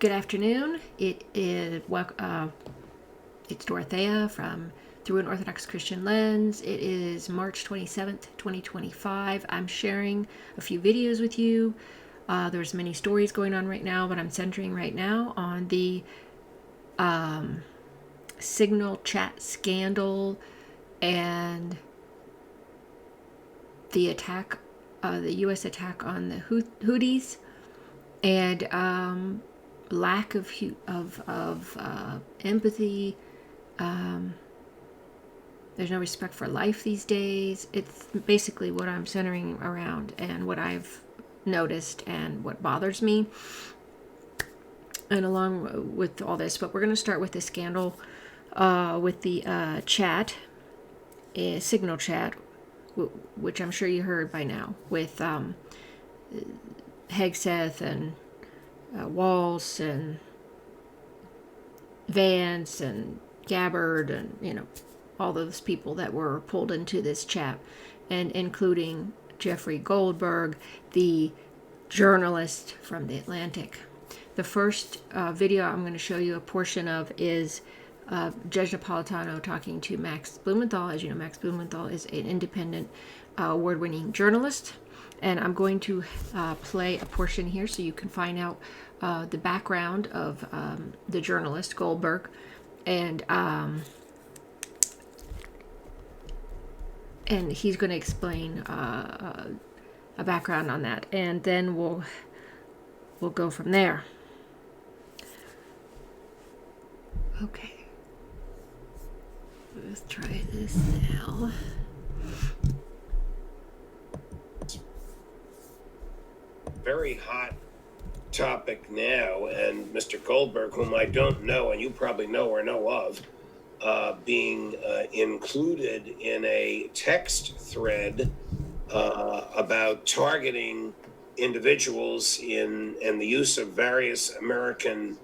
Good afternoon. It's Dorothea from Through an Orthodox Christian Lens. It is March 27th, 2025. I'm sharing a few videos with you. There's many stories going on right now, but I'm centering right now on the Signal chat scandal and the attack, the U.S. attack on the Houthis, and lack of empathy. There's no respect for life these days. It's basically what I'm centering around and what I've noticed and what bothers me. And along with all this, but we're going to start with the scandal with the chat, Signal chat, which I'm sure you heard by now, with Hegseth and Walsh and Vance and Gabbard and all those people that were pulled into this chat, and including Jeffrey Goldberg, the journalist from The Atlantic. The first video I'm going to show you a portion of is Judge Napolitano talking to Max Blumenthal. As you know, Max Blumenthal is an independent, award-winning journalist. And I'm going to play a portion here so you can find out the background of the journalist, Goldberg, and he's going to explain a background on that. And then we'll go from there. Okay. Let's try this now. Very hot topic now, and Mr. Goldberg, whom I don't know, and you probably know or know of, being included in a text thread about targeting individuals and the use of various American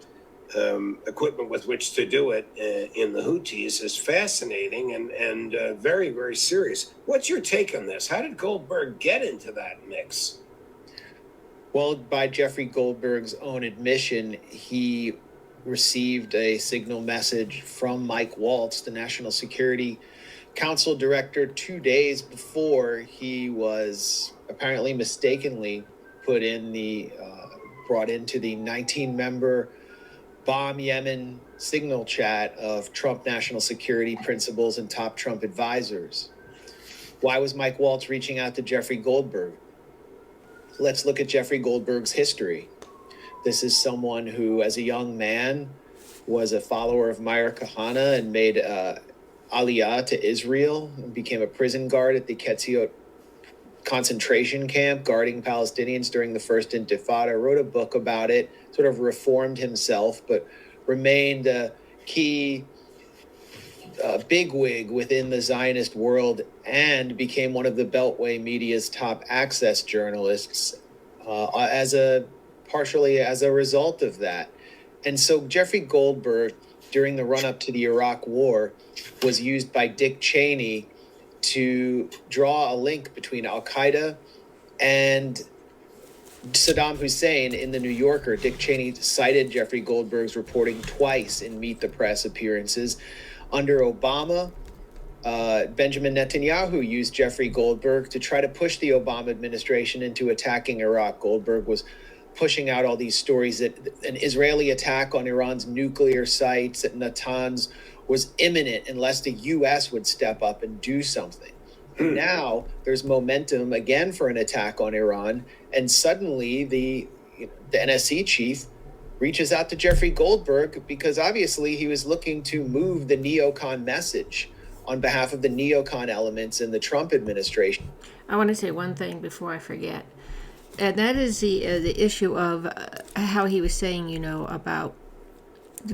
equipment with which to do it in the Houthis is fascinating and very, very serious. What's your take on this? How did Goldberg get into that mix? Well, by Jeffrey Goldberg's own admission, he received a signal message from Mike Waltz, the National Security Council director, 2 days before he was apparently mistakenly brought into the 19-member Bomb Yemen signal chat of Trump national security principals and top Trump advisors. Why was Mike Waltz reaching out to Jeffrey Goldberg? Let's look at Jeffrey Goldberg's history. This is someone who, as a young man, was a follower of Meir Kahane and made aliyah to Israel and became a prison guard at the Ketziot concentration camp, guarding Palestinians during the First Intifada, wrote a book about it, sort of reformed himself, but remained a key bigwig within the Zionist world and became one of the Beltway media's top access journalists partially as a result of that. And so Jeffrey Goldberg, during the run-up to the Iraq War, was used by Dick Cheney to draw a link between Al-Qaeda and Saddam Hussein. In the New Yorker, Dick Cheney cited Jeffrey Goldberg's reporting twice in Meet the Press appearances. Under Obama, Benjamin Netanyahu used Jeffrey Goldberg to try to push the Obama administration into attacking Iraq. Goldberg was pushing out all these stories that an Israeli attack on Iran's nuclear sites at Natanz was imminent unless the U.S. would step up and do something. And now there's momentum again for an attack on Iran, and suddenly the NSC chief reaches out to Jeffrey Goldberg because obviously he was looking to move the neocon message on behalf of the neocon elements in the Trump administration. I want to say one thing before I forget, and that is the issue of how he was saying, about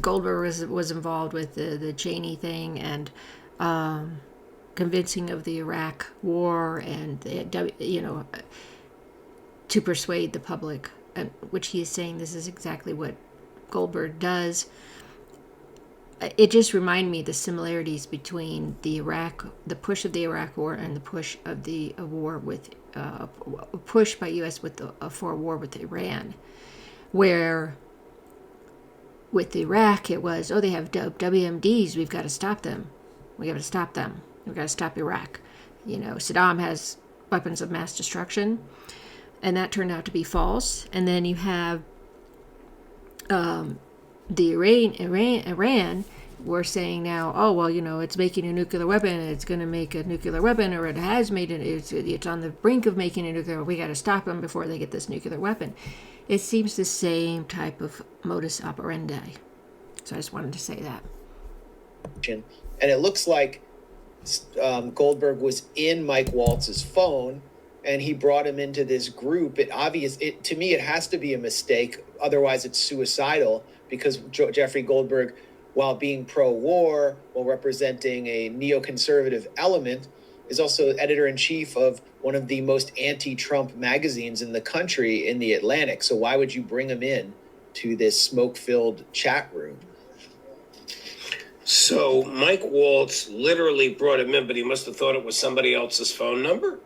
Goldberg was involved with the Cheney thing and convincing of the Iraq war and to persuade the public, which he is saying this is exactly what Goldberg does. It just reminded me of the similarities between the push of the Iraq war and the push of the war with push by U.S. for a war with Iran, where with Iraq, it was, oh, they have WMDs. We've got to stop them. We got to stop them. We've got to stop Iraq. Saddam has weapons of mass destruction, and that turned out to be false. And then you have the Iran were saying now, oh, well, it's making a nuclear weapon, it's going to make a nuclear weapon, or it has made it, it's on the brink of making a nuclear weapon. We got to stop them before they get this nuclear weapon. It seems the same type of modus operandi. So I just wanted to say that. And it looks like Goldberg was in Mike Waltz's phone, and he brought him into this group. To me, it has to be a mistake. Otherwise, it's suicidal, because Jeffrey Goldberg, while being pro-war, while representing a neoconservative element, is also editor-in-chief of one of the most anti-Trump magazines in the country, in the Atlantic. So why would you bring him in to this smoke-filled chat room? So Mike Waltz literally brought him in, but he must have thought it was somebody else's phone number?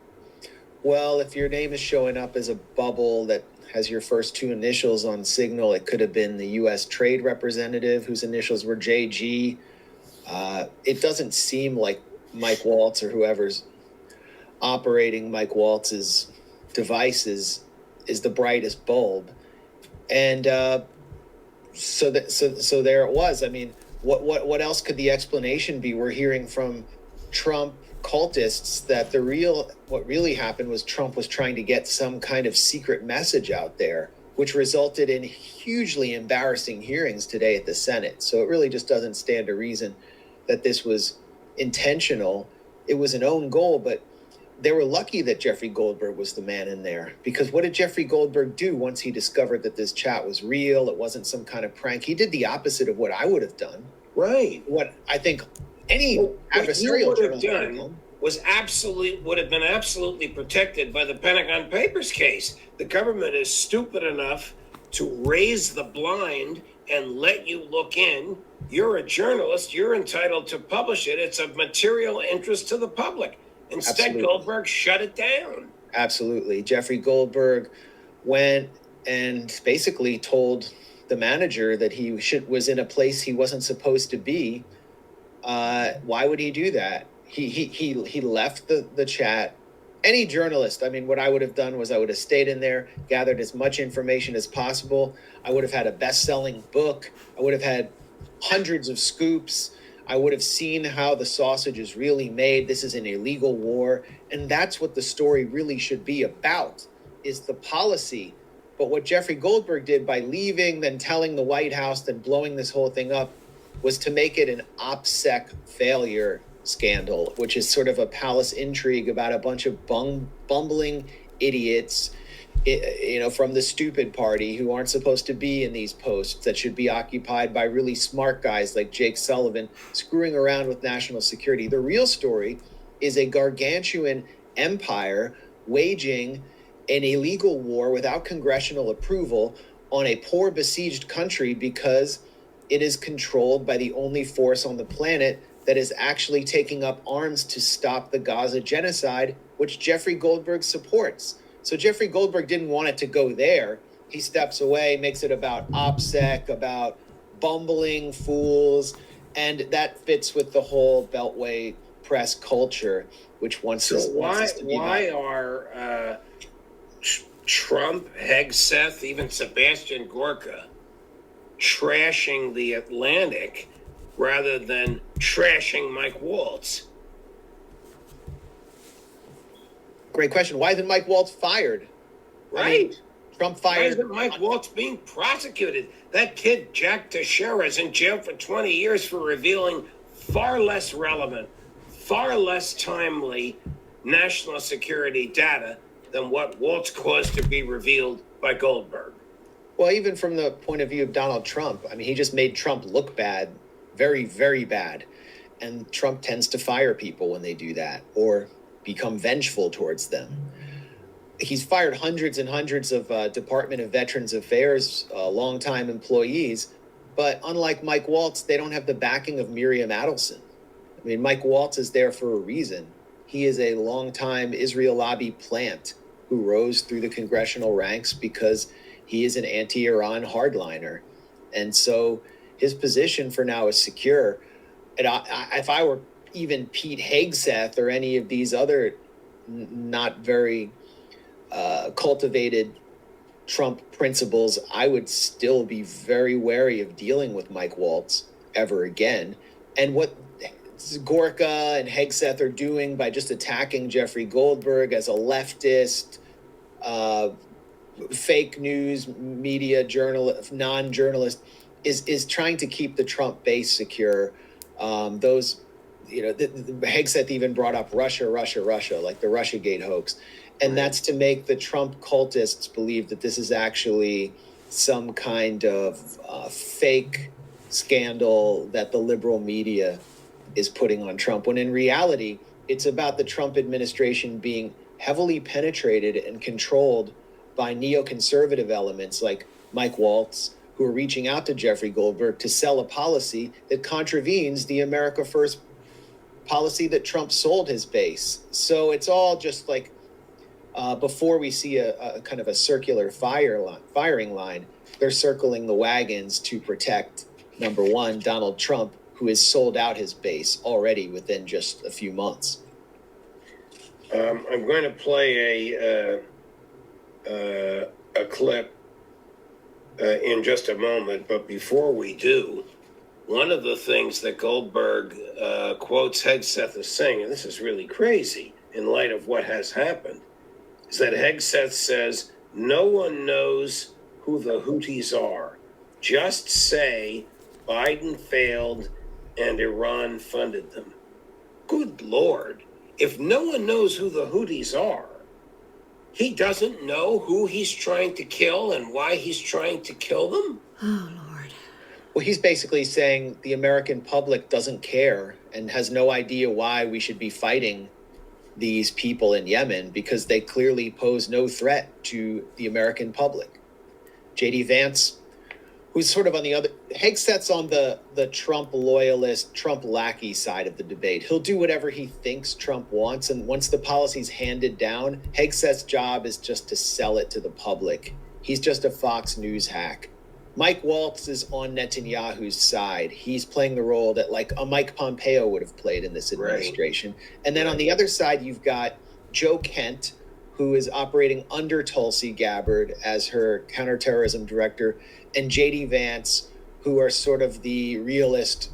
Well, if your name is showing up as a bubble that has your first two initials on Signal, it could have been the U.S. Trade Representative whose initials were JG. It doesn't seem like Mike Waltz or whoever's operating Mike Waltz's devices is the brightest bulb. And so there it was. I mean, what else could the explanation be? We're hearing from Trump cultists that what really happened was Trump was trying to get some kind of secret message out there, which resulted in hugely embarrassing hearings today at the Senate. So it really just doesn't stand to reason that this was intentional. It was an own goal, but they were lucky that Jeffrey Goldberg was the man in there, because what did Jeffrey Goldberg do once he discovered that this chat was real? It wasn't some kind of prank. He did the opposite of what I would have done. Right. What I think any adversarial journalist would have been absolutely protected by the Pentagon Papers case. The government is stupid enough to raise the blind and let you look in. You're a journalist. You're entitled to publish it. It's of material interest to the public. Instead, absolutely. Goldberg shut it down. Absolutely. Jeffrey Goldberg went and basically told the manager that he was in a place he wasn't supposed to be. Why would he do that? He left the chat. Any journalist, I mean, what I would have done was I would have stayed in there, gathered as much information as possible. I would have had a best-selling book. I would have had hundreds of scoops. I would have seen how the sausage is really made. This is an illegal war. And that's what the story really should be about, is the policy. But what Jeffrey Goldberg did by leaving, then telling the White House, then blowing this whole thing up, was to make it an OPSEC failure scandal, which is sort of a palace intrigue about a bunch of bumbling idiots, from the stupid party who aren't supposed to be in these posts that should be occupied by really smart guys like Jake Sullivan screwing around with national security. The real story is a gargantuan empire waging an illegal war without congressional approval on a poor besieged country because it is controlled by the only force on the planet that is actually taking up arms to stop the Gaza genocide, which Jeffrey Goldberg supports. So Jeffrey Goldberg didn't want it to go there. He steps away, makes it about OPSEC, about bumbling fools, and that fits with the whole Beltway press culture, which wants us to be. Why are Trump, Hegseth, even Sebastian Gorka trashing the Atlantic rather than trashing Mike Waltz? Great question. Why isn't Mike Waltz fired? Right. I mean, Trump fired. Why isn't Mike Waltz being prosecuted? That kid, Jack Teixeira, is in jail for 20 years for revealing far less relevant, far less timely national security data than what Waltz caused to be revealed by Goldberg. Well, even from the point of view of Donald Trump, I mean, he just made Trump look bad, very, very bad. And Trump tends to fire people when they do that or become vengeful towards them. He's fired hundreds and hundreds of Department of Veterans Affairs longtime employees, but unlike Mike Waltz, they don't have the backing of Miriam Adelson. I mean, Mike Waltz is there for a reason. He is a longtime Israel lobby plant who rose through the congressional ranks because he is an anti-Iran hardliner. And so his position for now is secure. And if I were even Pete Hegseth or any of these other not very cultivated Trump principles, I would still be very wary of dealing with Mike Waltz ever again. And what Gorka and Hegseth are doing by just attacking Jeffrey Goldberg as a leftist, fake news media journalist, non-journalist, is trying to keep the Trump base secure. Those, Hegseth even brought up Russia, like the Russiagate hoax. And that's to make the Trump cultists believe that this is actually some kind of fake scandal that the liberal media is putting on Trump, when in reality, it's about the Trump administration being heavily penetrated and controlled by neoconservative elements like Mike Waltz, who are reaching out to Jeffrey Goldberg to sell a policy that contravenes the America First policy that Trump sold his base. So it's all just like, before we see a kind of a circular firing line, they're circling the wagons to protect, number one, Donald Trump, who has sold out his base already within just a few months. I'm going to play a clip in just a moment, but before we do, one of the things that Goldberg quotes Hegseth as saying, and this is really crazy in light of what has happened, is that Hegseth says, no one knows who the Houthis are. Just say Biden failed and Iran funded them. Good Lord. If no one knows who the Houthis are, he doesn't know who he's trying to kill and why he's trying to kill them? Oh, Lord. Well, he's basically saying the American public doesn't care and has no idea why we should be fighting these people in Yemen, because they clearly pose no threat to the American public. J.D. Vance, who's sort of on the other, Hegseth's on the Trump loyalist, Trump lackey side of the debate. He'll do whatever he thinks Trump wants, and once the policy's handed down, Hegseth's job is just to sell it to the public. He's just a Fox News hack. Mike Waltz is on Netanyahu's side. He's playing the role that like a Mike Pompeo would have played in this administration. Right. And then on the other side, you've got Joe Kent, who is operating under Tulsi Gabbard as her counterterrorism director, and J.D. Vance, who are sort of the realist,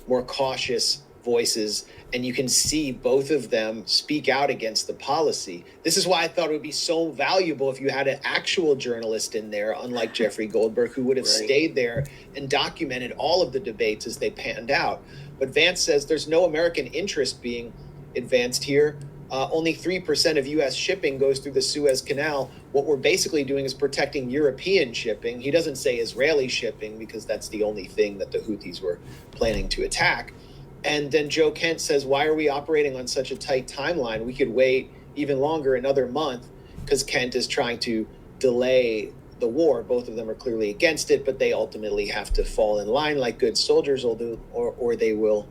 more cautious voices. And you can see both of them speak out against the policy. This is why I thought it would be so valuable if you had an actual journalist in there, unlike Jeffrey Goldberg, who would have stayed there and documented all of the debates as they panned out. But Vance says there's no American interest being advanced here. Only 3% of U.S. shipping goes through the Suez Canal. What we're basically doing is protecting European shipping. He doesn't say Israeli shipping because that's the only thing that the Houthis were planning to attack. And then Joe Kent says, why are we operating on such a tight timeline? We could wait even longer, another month, because Kent is trying to delay the war. Both of them are clearly against it, but they ultimately have to fall in line like good soldiers will do, or they won't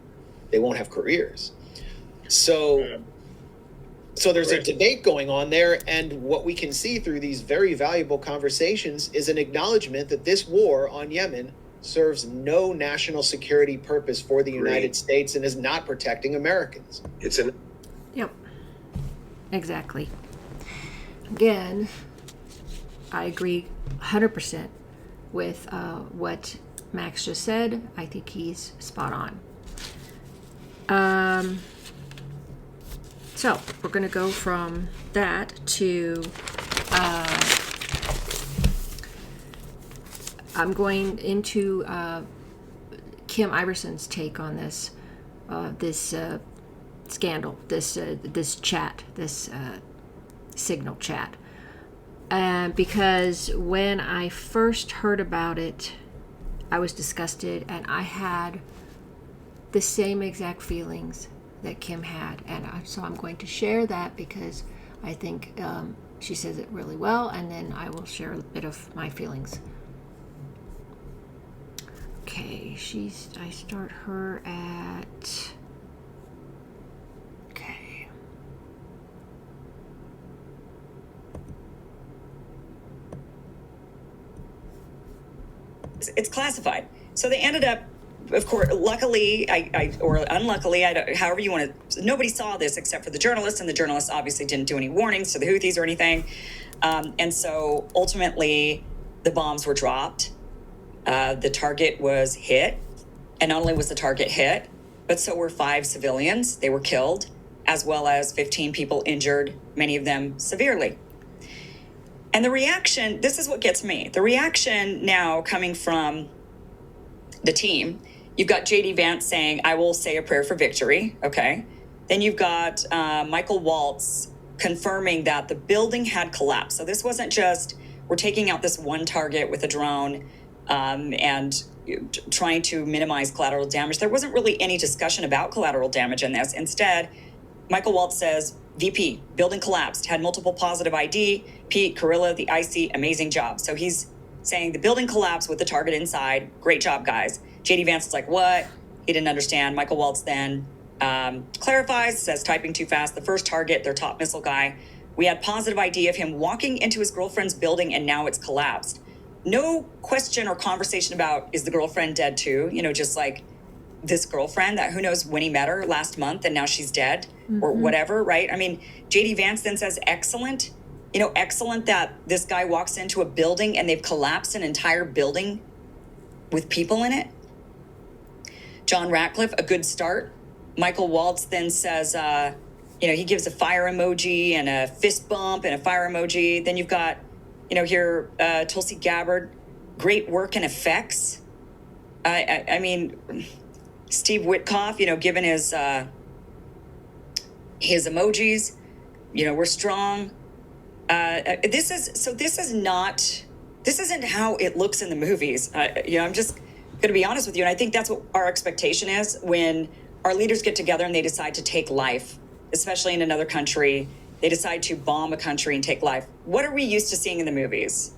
have careers. So there's a debate going on there, and what we can see through these very valuable conversations is an acknowledgement that this war on Yemen serves no national security purpose for the United States and is not protecting Americans. Yep. Exactly. Again, I agree 100% with what Max just said. I think he's spot on. So we're going to go from that to I'm going into Kim Iverson's take on this scandal, this chat, this Signal chat, and because when I first heard about it, I was disgusted, and I had the same exact feelings that Kim had, and so I'm going to share that because I think she says it really well, and then I will share a bit of my feelings. Okay, I start her at, okay. It's classified. So they ended up, of course, luckily, or unluckily, however you want to, nobody saw this except for the journalists, and the journalists obviously didn't do any warnings to the Houthis or anything. And so ultimately, the bombs were dropped. The target was hit. And not only was the target hit, but so were 5 civilians. They were killed, as well as 15 people injured, many of them severely. And the reaction, this is what gets me. The reaction now coming from the team, you've got J.D. Vance saying, I will say a prayer for victory, okay? Then you've got Michael Waltz confirming that the building had collapsed. So this wasn't just, we're taking out this one target with a drone and trying to minimize collateral damage. There wasn't really any discussion about collateral damage in this. Instead, Michael Waltz says, VP, building collapsed, had multiple positive ID, Pete, Carilla, the IC, amazing job. So he's saying the building collapsed with the target inside. Great job, guys. JD Vance is like, what? He didn't understand. Michael Waltz then clarifies, says typing too fast. The first target, their top missile guy, we had positive ID of him walking into his girlfriend's building, and now it's collapsed. No question or conversation about, is the girlfriend dead too? You know, just like this girlfriend that who knows when he met her last month and now she's dead or whatever, right? I mean, JD Vance then says, excellent. You know, excellent that this guy walks into a building and they've collapsed an entire building with people in it. John Ratcliffe, a good start. Michael Waltz then says, you know, he gives a fire emoji and a fist bump and a fire emoji. Then you've got, you know, here, Tulsi Gabbard, great work and effects. I mean, Steve Witkoff, you know, given his emojis, you know, we're strong. This isn't how it looks in the movies. You know, I'm just going to be honest with you. And I think that's what our expectation is when our leaders get together and they decide to take life, especially in another country. They decide to bomb a country and take life. What are we used to seeing in the movies?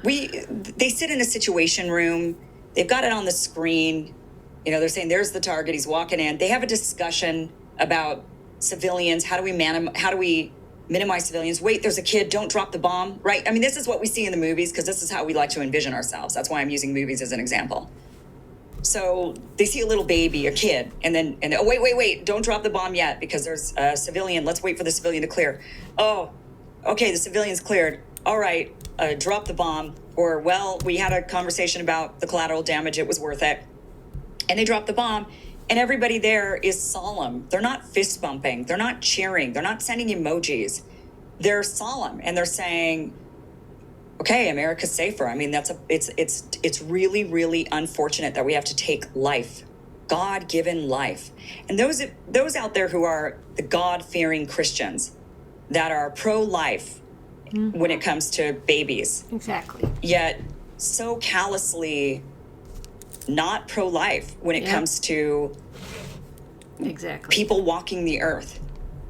They sit in a situation room. They've got it on the screen. You know, they're saying, there's the target. He's walking in. They have a discussion about civilians. How do we minimize civilians? Wait, there's a kid. Don't drop the bomb, right? I mean, this is what we see in the movies because this is how we like to envision ourselves. That's why I'm using movies as an example. So they see a little baby, a kid, and oh, wait, don't drop the bomb yet because there's a civilian. Let's wait for the civilian to clear. Oh, okay, the civilian's cleared. All right, drop the bomb. Or, well, we had a conversation about the collateral damage. It was worth it. And they drop the bomb, and everybody there is solemn. They're not fist bumping. They're not cheering. They're not sending emojis. They're solemn, and they're saying, okay, America's safer. I mean, it's really, really unfortunate that we have to take life, God-given life. And those out there who are the God-fearing Christians that are pro-life when it comes to babies. Exactly. Yet so callously not pro-life when it comes to people walking the earth.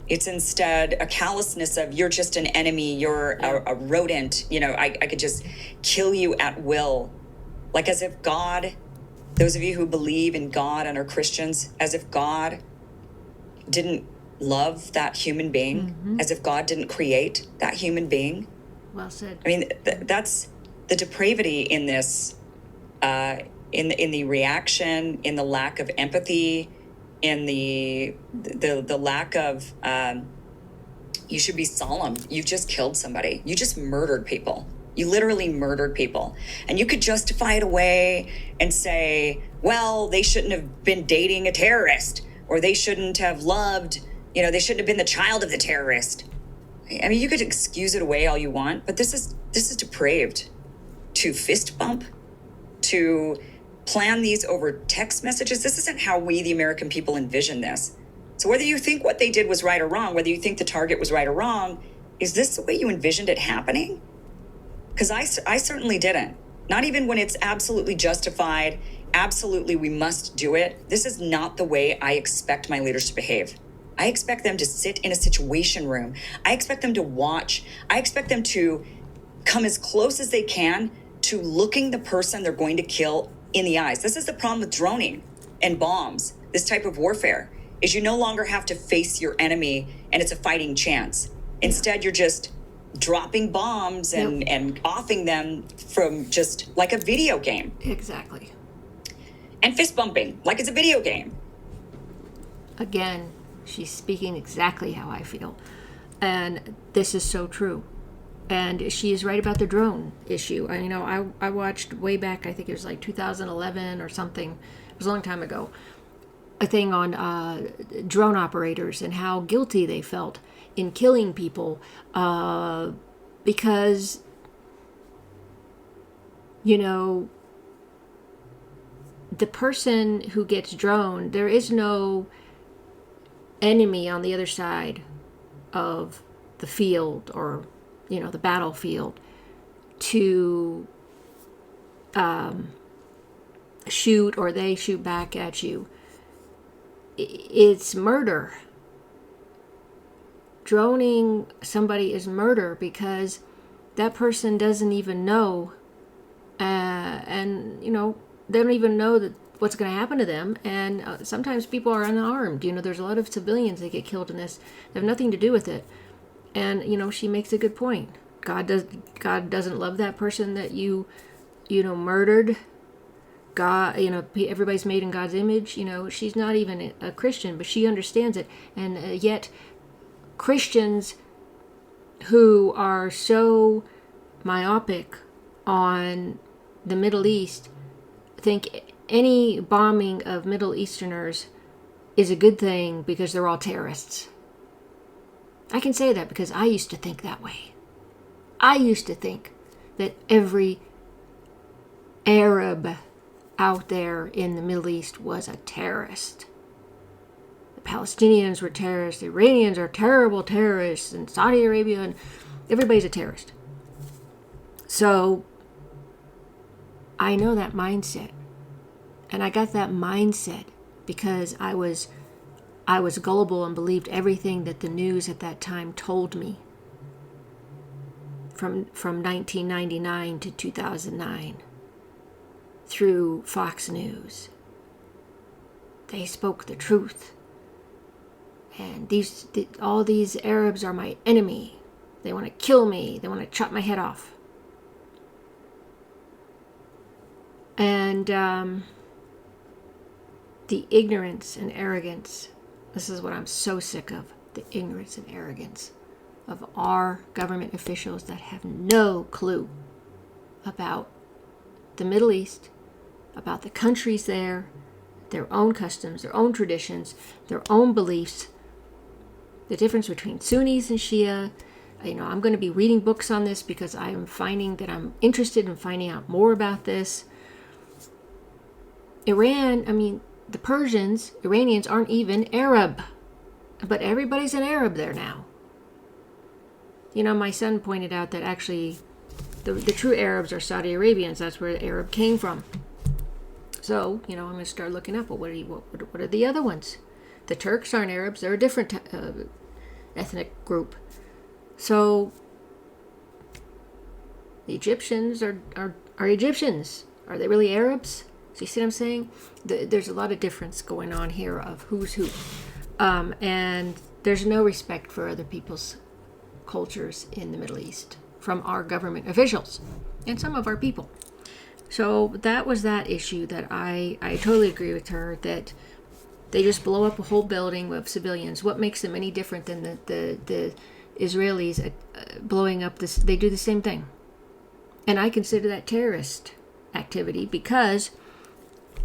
It's instead a callousness of you're just an enemy, you're a rodent, you know, I could just kill you at will. Like as if God, those of you who believe in God and are Christians, as if God didn't love that human being, as if God didn't create that human being. Well said. I mean, that's the depravity in this, in the reaction, in the lack of empathy, in the lack of, you should be solemn. You've just killed somebody. You just murdered people. You literally murdered people. And you could justify it away and say, well, they shouldn't have been dating a terrorist, or they shouldn't have loved, you know, they shouldn't have been the child of the terrorist. I mean, you could excuse it away all you want, but this is depraved. To fist bump, to plan these over text messages. This isn't how we, the American people, envision this. So whether you think what they did was right or wrong, whether you think the target was right or wrong, is this the way you envisioned it happening? Because I certainly didn't. Not even when it's absolutely justified, absolutely we must do it. This is not the way I expect my leaders to behave. I expect them to sit in a situation room. I expect them to watch. I expect them to come as close as they can to looking the person they're going to kill in the eyes. This is the problem with droning and bombs, this type of warfare, is you no longer have to face your enemy and it's a fighting chance. Instead, you're just dropping bombs and offing them from just like a video game. Exactly. and fist bumping like it's a video game. Again, she's speaking exactly how I feel. And this is so true. And she is right about the drone issue. I watched way back, I think it was like 2011 or something. It was a long time ago. A thing on drone operators and how guilty they felt in killing people because, the person who gets droned, there is no enemy on the other side of the field or the battlefield to shoot, or they shoot back at you. It's murder. Droning somebody is murder because that person doesn't even know, and they don't even know that what's going to happen to them. And sometimes people are unarmed. There's a lot of civilians that get killed in this. They have nothing to do with it. And she makes a good point. God doesn't love that person that you murdered. God, everybody's made in God's image. She's not even a Christian, but she understands it. And yet Christians who are so myopic on the Middle East think any bombing of Middle Easterners is a good thing because they're all terrorists. I can say that because I used to think that way. I used to think that every Arab out there in the Middle East was a terrorist. The Palestinians were terrorists, the Iranians are terrible terrorists, and Saudi Arabia, and everybody's a terrorist. So I know that mindset. And I got that mindset because I was gullible and believed everything that the news at that time told me. From 1999 to 2009, through Fox News. They spoke the truth. And all these Arabs are my enemy. They want to kill me. They want to chop my head off. And the ignorance and arrogance, this is what I'm so sick of, the ignorance and arrogance of our government officials that have no clue about the Middle East, about the countries there, their own customs, their own traditions, their own beliefs, the difference between Sunnis and Shia. I'm going to be reading books on this because I am finding that I'm interested in finding out more about this. Iran, the Persians, Iranians aren't even Arab, but everybody's an Arab there now. My son pointed out that actually the true Arabs are Saudi Arabians. That's where Arab came from. So, I'm going to start looking up, well, what are the other ones? The Turks aren't Arabs. They're a different ethnic group. So, the Egyptians are Egyptians. Are they really Arabs? So you see what I'm saying? There's a lot of difference going on here of who's who. And there's no respect for other people's cultures in the Middle East from our government officials and some of our people. So that was that issue that I totally agree with her, that they just blow up a whole building of civilians. What makes them any different than the Israelis blowing up this? They do the same thing. And I consider that terrorist activity because,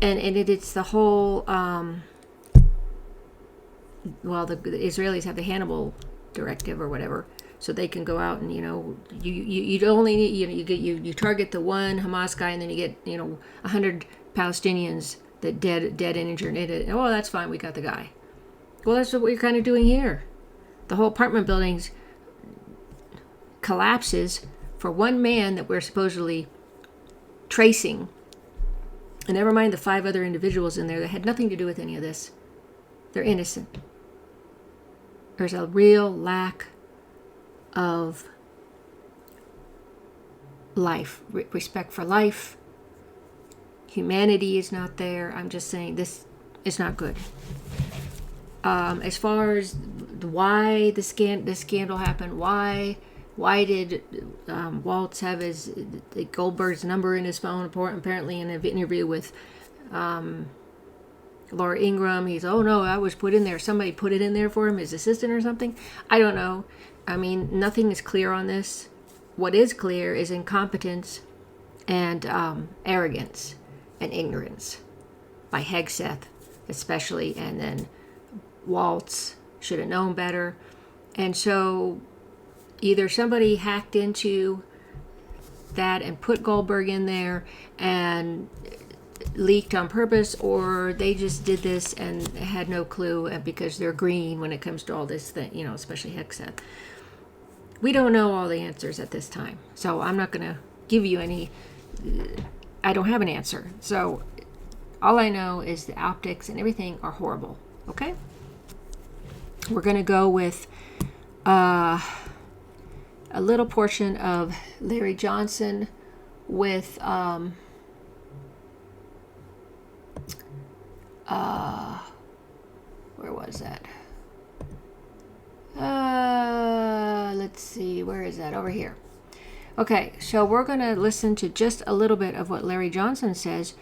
and it's the whole, the Israelis have the Hannibal directive or whatever, so they can go out and you only need, you target the one Hamas guy and then you get 100 Palestinians that dead and injured. And oh, that's fine, we got the guy. Well, that's what we're kind of doing here. The whole apartment buildings collapses for one man that we're supposedly tracing, and never mind the 5 other individuals in there that had nothing to do with any of this. They're innocent. There's a real lack of life, respect for life. Humanity is not there. I'm just saying this is not good. As far as why the scandal happened, why did Waltz have Goldberg's number in his phone? Apparently, in an interview with Laura Ingraham, he's, oh no, I was put in there. Somebody put it in there for him, his assistant or something. I don't know. I mean, nothing is clear on this. What is clear is incompetence and arrogance and ignorance by Hegseth, especially, and then Waltz should have known better. And so either somebody hacked into that and put Goldberg in there and leaked on purpose, or they just did this and had no clue, and because they're green when it comes to all this thing, you know, especially Hegseth. We don't know all the answers at this time, so I'm not going to give you any. I don't have an answer. So all I know is the optics and everything are horrible. Okay? We're going to go with a little portion of Larry Johnson with where was that? Let's see, where is that? Over here. Okay, so we're going to listen to just a little bit of what Larry Johnson says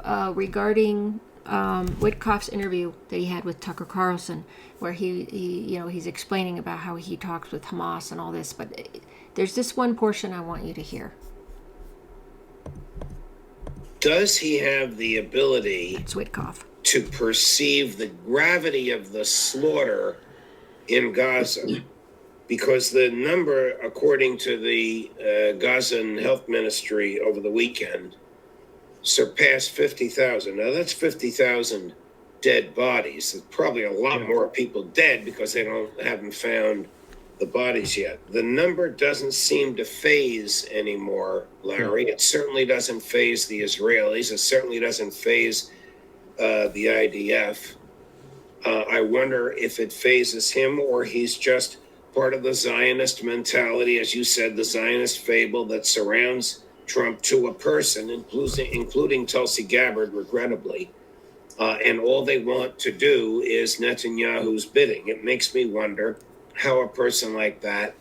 regarding Witkoff's interview that he had with Tucker Carlson, where he's explaining about how he talks with Hamas and all this. But there's this one portion I want you to hear. Does he have the ability It's Witkoff. to perceive the gravity of the slaughter in Gaza? Because the number, according to the Gazan Health Ministry over the weekend, surpassed 50,000. Now, that's 50,000 dead bodies. There's probably a lot more people dead because they haven't found the bodies yet. The number doesn't seem to phase anymore, Larry. It certainly doesn't phase the Israelis. It certainly doesn't phase the IDF. I wonder if it phases him, or he's just part of the Zionist mentality, as you said, the Zionist fable that surrounds Trump to a person, including Tulsi Gabbard, regrettably. And all they want to do is Netanyahu's bidding. It makes me wonder how a person like that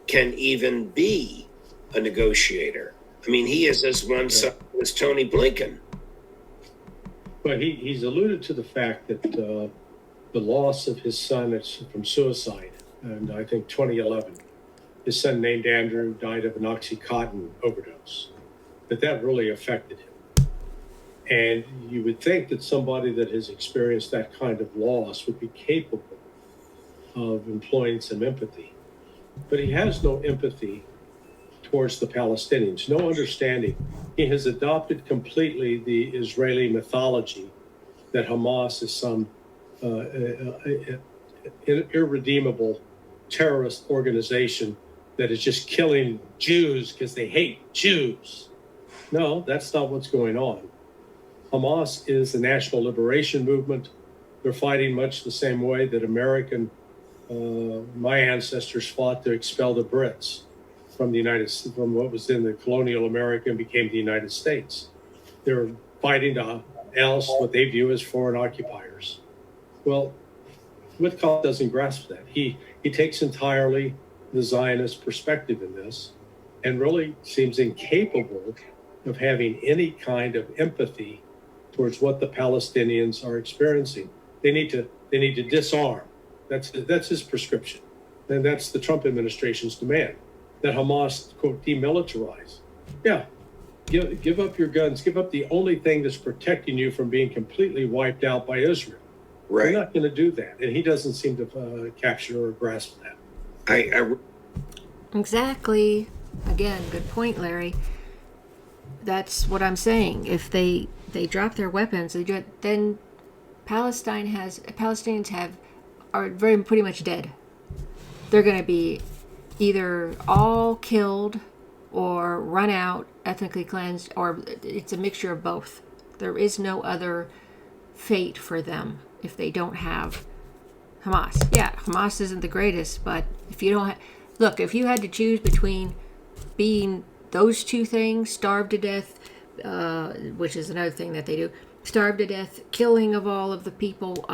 can even be a negotiator. I mean, he is as one-sided as Tony Blinken. But he's alluded to the fact that the loss of his son is from suicide, and I think 2011, his son named Andrew died of an Oxycontin overdose, that really affected him. And you would think that somebody that has experienced that kind of loss would be capable of employing some empathy. But he has no empathy towards the Palestinians, no understanding. He has adopted completely the Israeli mythology that Hamas is some irredeemable terrorist organization that is just killing Jews because they hate Jews. No, that's not what's going on. Hamas is the national liberation movement. They're fighting much the same way that my ancestors fought to expel the Brits from from what was in the colonial America and became the United States. They're fighting to oust what they view as foreign occupiers. Well, Witkoff doesn't grasp that. He takes entirely the Zionist perspective in this and really seems incapable of having any kind of empathy towards what the Palestinians are experiencing. They need to disarm. That's his prescription. And that's the Trump administration's demand, that Hamas, quote, demilitarize. Yeah, give up your guns. Give up the only thing that's protecting you from being completely wiped out by Israel. Right. They're not going to do that. And he doesn't seem to capture or grasp that. Exactly. Again, good point, Larry. That's what I'm saying. If they drop their weapons, then Palestinians are pretty much dead. They're going to be either all killed or run out, ethnically cleansed, or it's a mixture of both. There is no other fate for them if they don't have Hamas. Yeah, Hamas isn't the greatest, but if you don't if you had to choose between being those two things, starved to death, which is another thing that they do, starved to death, killing of all of the people,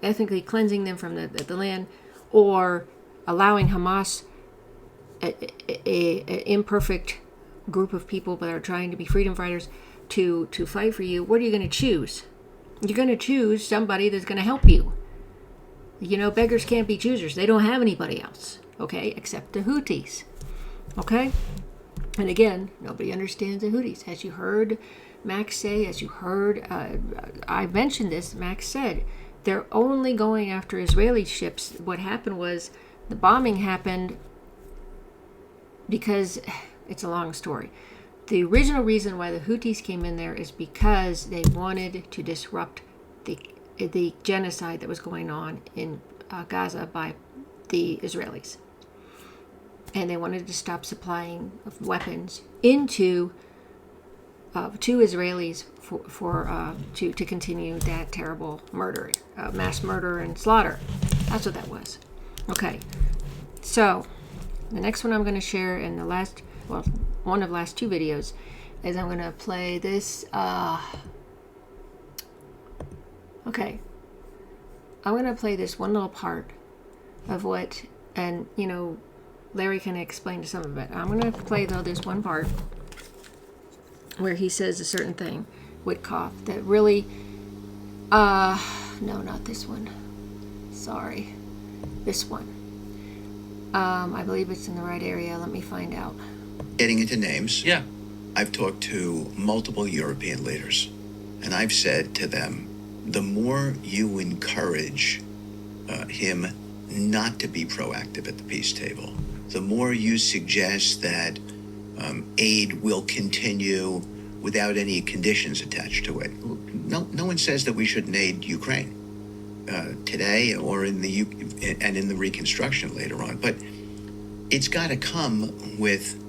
ethnically cleansing them from the land, or allowing Hamas, an imperfect group of people that are trying to be freedom fighters, to fight for you, what are you going to choose? You're going to choose somebody that's going to help you. You know, beggars can't be choosers. They don't have anybody else, okay, except the Houthis, okay? And again, nobody understands the Houthis. As you heard Max say, as you heard, I mentioned this, Max said, they're only going after Israeli ships. What happened was the bombing happened because, it's a long story. The original reason why the Houthis came in there is because they wanted to disrupt the genocide that was going on in Gaza by the Israelis. And they wanted to stop supplying of weapons into to Israelis to continue that terrible murder, mass murder and slaughter. That's what that was. Okay, so the next one I'm going to share in the last, well, one of the last two videos is I'm going to play this. Okay, I'm going to play this one little part of what, and you know, Larry can explain some of it. I'm going to play though this one part where he says a certain thing, Witkoff, that really, no, not this one. Sorry, this one. I believe it's in the right area. Let me find out. Getting into names. Yeah. I've talked to multiple European leaders, and I've said to them, the more you encourage him not to be proactive at the peace table, the more you suggest that aid will continue without any conditions attached to it. No one says that we shouldn't aid Ukraine today or in the reconstruction later on, but it's got to come with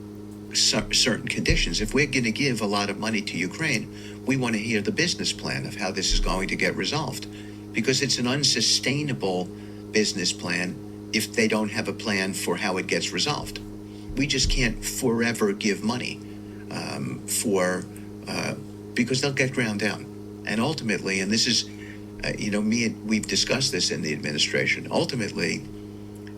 certain conditions. If we're going to give a lot of money to Ukraine, we want to hear the business plan of how this is going to get resolved, because it's an unsustainable business plan if they don't have a plan for how it gets resolved. We just can't forever give money because they'll get ground down. And ultimately, and this is, we've discussed this in the administration, ultimately,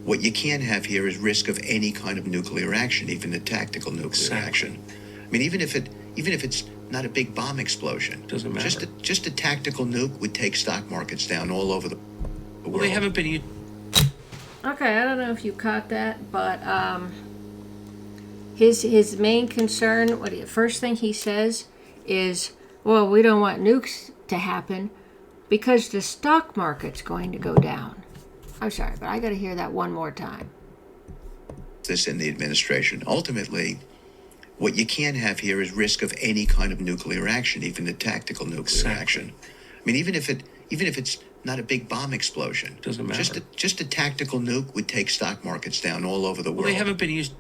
what you can't have here is risk of any kind of nuclear action, even a tactical nuclear action. I mean, even if it's not a big bomb explosion, Doesn't matter. Just a tactical nuke would take stock markets down all over the world. Well, they haven't been. Okay, I don't know if you caught that, but his main concern, first thing he says is, well, we don't want nukes to happen because the stock market's going to go down. I'm sorry, but I got to hear that one more time. This in the administration. Ultimately, what you can't have here is risk of any kind of nuclear action, even a tactical nuclear action. I mean, even if it's not a big bomb explosion, Doesn't matter. Just a tactical nuke would take stock markets down all over the world. Well, they haven't been used.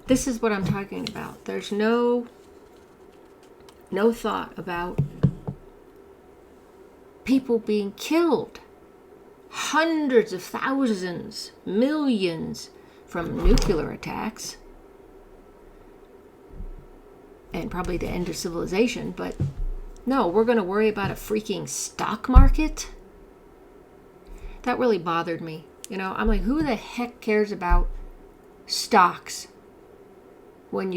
This is what I'm talking about. There's no thought about people being killed. Hundreds of thousands, millions from nuclear attacks. And probably the end of civilization, but no, we're going to worry about a freaking stock market? That really bothered me. You know, I'm like, who the heck cares about stocks when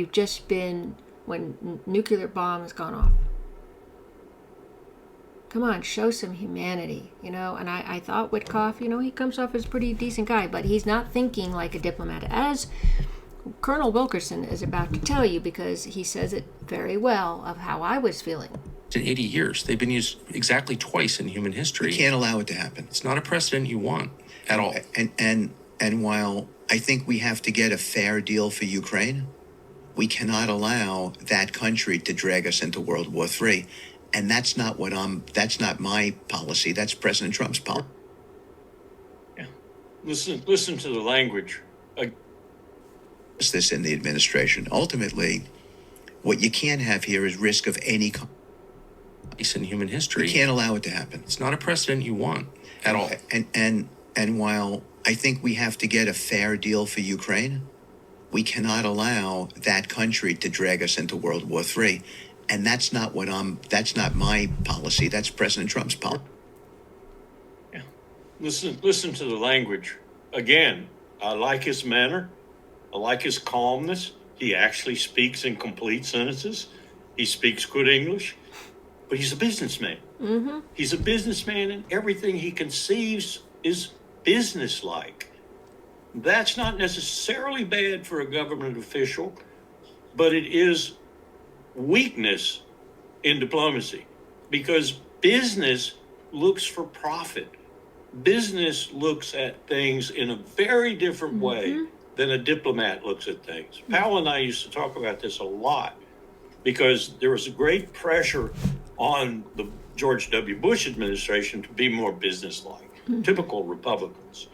when nuclear bomb has gone off? Come on, show some humanity, you know? And I thought Witkoff, he comes off as a pretty decent guy, but he's not thinking like a diplomat, as Colonel Wilkerson is about to tell you, because he says it very well of how I was feeling. In 80 years, they've been used exactly twice in human history. We can't allow it to happen. It's not a precedent you want at all. And while I think we have to get a fair deal for Ukraine, we cannot allow that country to drag us into World War III. And that's not my policy. That's President Trump's policy. Yeah. Listen to the language. This in the administration. Ultimately, what you can't have here is risk of any kind. In human history. We can't allow it to happen. It's not a precedent you want at all. And while I think we have to get a fair deal for Ukraine, we cannot allow that country to drag us into World War III. And that's not my policy. That's President Trump's policy. Yeah. Listen to the language. Again, I like his manner. I like his calmness. He actually speaks in complete sentences. He speaks good English, but he's a businessman. Mm-hmm. He's a businessman, and everything he conceives is businesslike. That's not necessarily bad for a government official, but it is weakness in diplomacy, because business looks for profit. Business looks at things in a very different way than a diplomat looks at things. Powell and I used to talk about this a lot because there was a great pressure on the George W. Bush administration to be more businesslike, typical Republicans.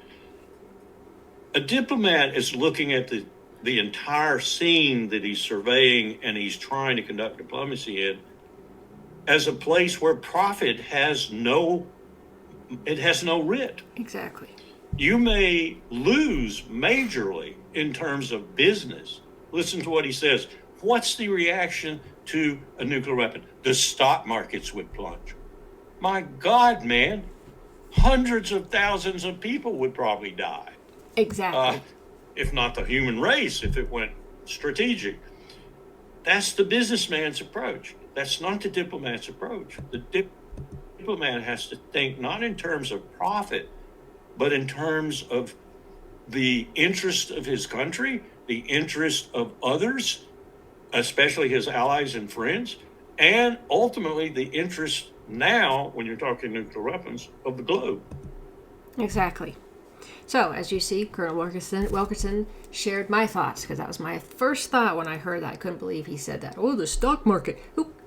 A diplomat is looking at the entire scene that he's surveying and he's trying to conduct diplomacy in as a place where profit has no writ. Exactly. You may lose majorly in terms of business. Listen to what he says. What's the reaction to a nuclear weapon? The stock markets would plunge. My God, man, hundreds of thousands of people would probably die. Exactly. If not the human race, if it went strategic. That's the businessman's approach. That's not the diplomat's approach. The diplomat has to think not in terms of profit, but in terms of the interest of his country, the interest of others, especially his allies and friends, and ultimately the interest now, when you're talking nuclear weapons, of the globe. Exactly. So, as you see, Colonel Wilkerson shared my thoughts, because that was my first thought when I heard that. I couldn't believe he said that. Oh, the stock market.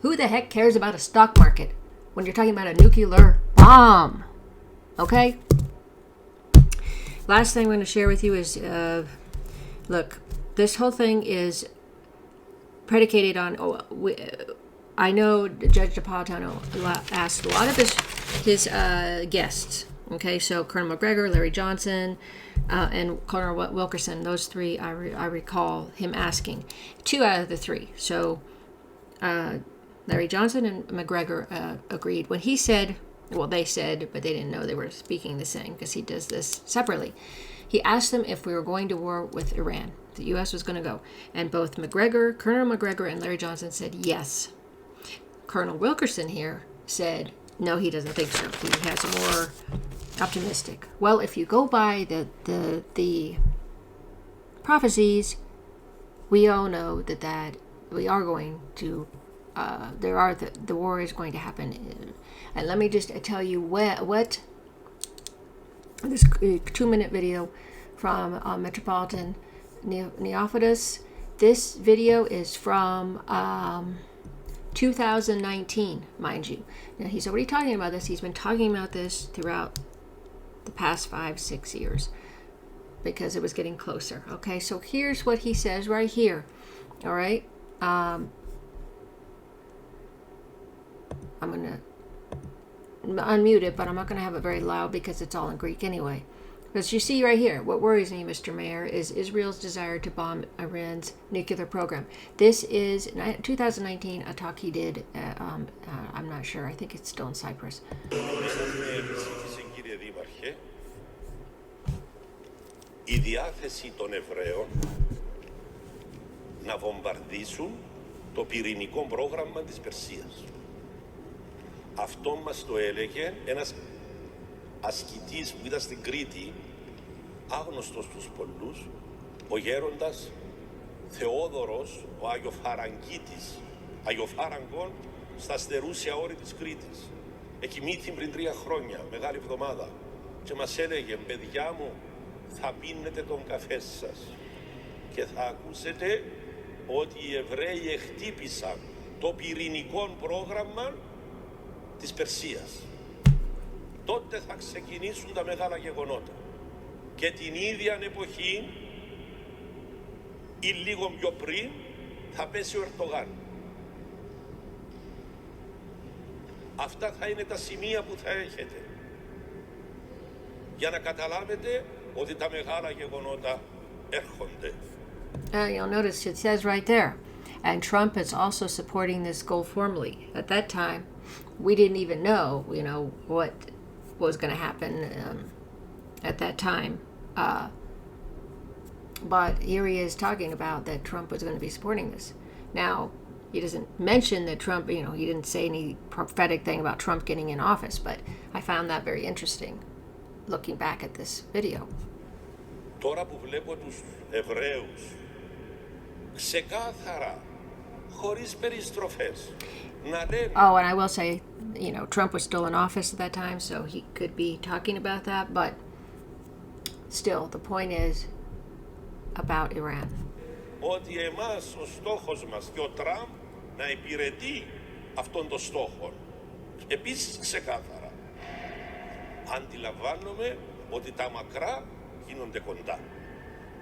Who the heck cares about a stock market when you're talking about a nuclear bomb? Okay? Last thing I'm going to share with you is, look, this whole thing is predicated on, I know Judge Napolitano asked a lot of his guests. Okay, so Colonel McGregor, Larry Johnson, and Colonel Wilkerson, those three I recall him asking. 2 out of the 3. So Larry Johnson and McGregor agreed. When he said, well, they said, but they didn't know they were speaking the same because he does this separately. He asked them if we were going to war with Iran. The U.S. was going to go. And both Colonel McGregor and Larry Johnson said yes. Colonel Wilkerson here said, no, he doesn't think so. He has a more optimistic. Well, if you go by the prophecies, we all know that we are going to the war is going to happen. And let me just tell you what this 2-minute video from Metropolitan Neophytus. This video is from 2019, mind you. Now, he's already talking about this. He's been talking about this throughout the past 5-6 years because it was getting closer. Okay, so here's what he says right here. All right. I'm going to unmute it, but I'm not going to have it very loud because it's all in Greek anyway. Because you see right here, what worries me, Mr. Mayor, is Israel's desire to bomb Iran's nuclear program. This is 2019, a talk he did, I'm not sure, I think it's still in Cyprus. Η διάθεση των Εβραίων να βομβαρδίσουν το πυρηνικό πρόγραμμα της Περσίας. Αυτό μας το έλεγε ένας ασκητής που ήταν στην Κρήτη, άγνωστος στους πολλούς, ο γέροντας Θεόδωρος, ο Αγιοφαραγγίτης, Αγιοφάραγκον, στα στερούσια όρη της Κρήτης. Εκοιμήθη πριν 3 χρόνια, Μεγάλη Εβδομάδα, και μας έλεγε, παιδιά μου, θα πίνετε τον καφέ σας και θα ακούσετε ότι οι Εβραίοι εκτύπησαν το πυρηνικό πρόγραμμα της Περσίας. Τότε θα ξεκινήσουν τα μεγάλα γεγονότα. Και την ίδια εποχή ή λίγο πιο πριν θα πέσει ο Ερντογάν. Αυτά θα είναι τα σημεία που θα έχετε για να καταλάβετε ότι τα μεγάλα γεγονότα έρχονται. You'll notice it says right there, and Trump is also supporting this goal formally. At that time, we didn't even know, what was going to happen at that time. But here he is talking about that Trump was going to be supporting this. Now, he doesn't mention that Trump, you know, he didn't say any prophetic thing about Trump getting in office, but I found that very interesting looking back at this video. Τώρα που βλέπω τους Εβραίους ξεκάθαρα, χωρίς περιστροφές, να λένε Oh, and I will say, you know, Trump was still in office at that time, so he could be talking about that, but still, the point is about Iran. ότι εμάς ο στόχος μας και ο Τραμπ να υπηρετεί αυτόν τον στόχο. Επίσης ξεκάθαρα, αντιλαμβάνομαι ότι τα μακρά γίνονται κοντά.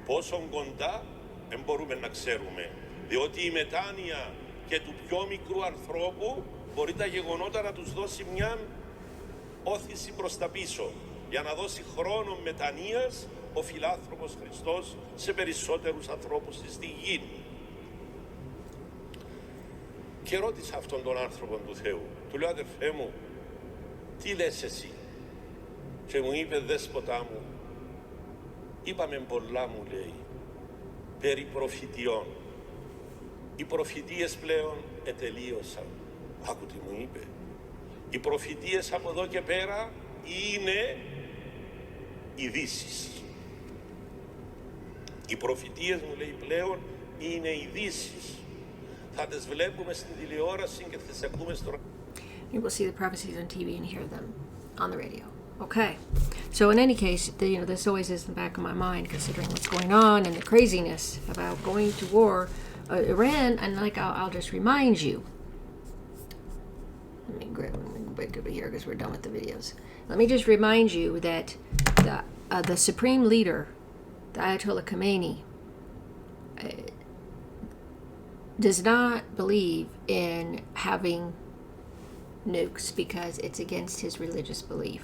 Πόσο κοντά δεν μπορούμε να ξέρουμε, διότι η μετάνοια και του πιο μικρού ανθρώπου μπορεί τα γεγονότα να τους δώσει μια όθηση προς τα πίσω, για να δώσει χρόνο μετανοίας ο φιλάνθρωπος Χριστός σε περισσότερους ανθρώπους στη γη. Και ρώτησα αυτόν τον άνθρωπο του Θεού, του λέω, αδερφέ μου, τι λες εσύ? Και μου είπε, δέσποτά μου, είπαμε πολλά, μου λέει, περί προφητιών. Οι προφητείες πλέον ετελείωσαν. Άκου τι μου είπε. Οι προφητείες από εδώ και πέρα είναι ειδήσεις. Οι προφητείες, μου λέει, πλέον είναι ειδήσεις. Θα τις βλέπουμε στην τηλεόραση και θα τις ακούμε στο... You will see the prophecies on TV and hear them on the radio. Okay. So in any case, you know, this always is in the back of my mind, considering what's going on and the craziness about going to war, Iran, and like I'll just remind you. Let me go back over here because we're done with the videos. Let me just remind you that the supreme leader, the Ayatollah Khomeini, does not believe in having nukes because it's against his religious belief.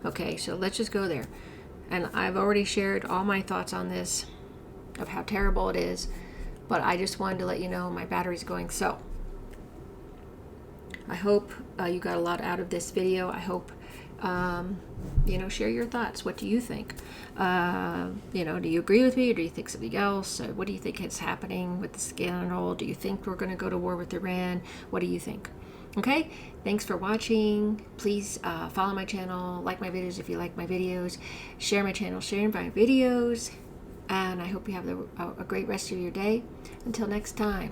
Okay, so let's just go there. And I've already shared all my thoughts on this, of how terrible it is, but I just wanted to let you know my battery's going. So I hope you got a lot out of this video. I hope, you know, share your thoughts. What do you think? You know, do you agree with me, or do you think something else? What do you think is happening with the scandal? Do you think we're going to go to war with Iran? What do you think? Okay, thanks for watching. Please follow my channel, like my videos if you like my videos, share my channel, share my videos, and I hope you have a great rest of your day. Until next time.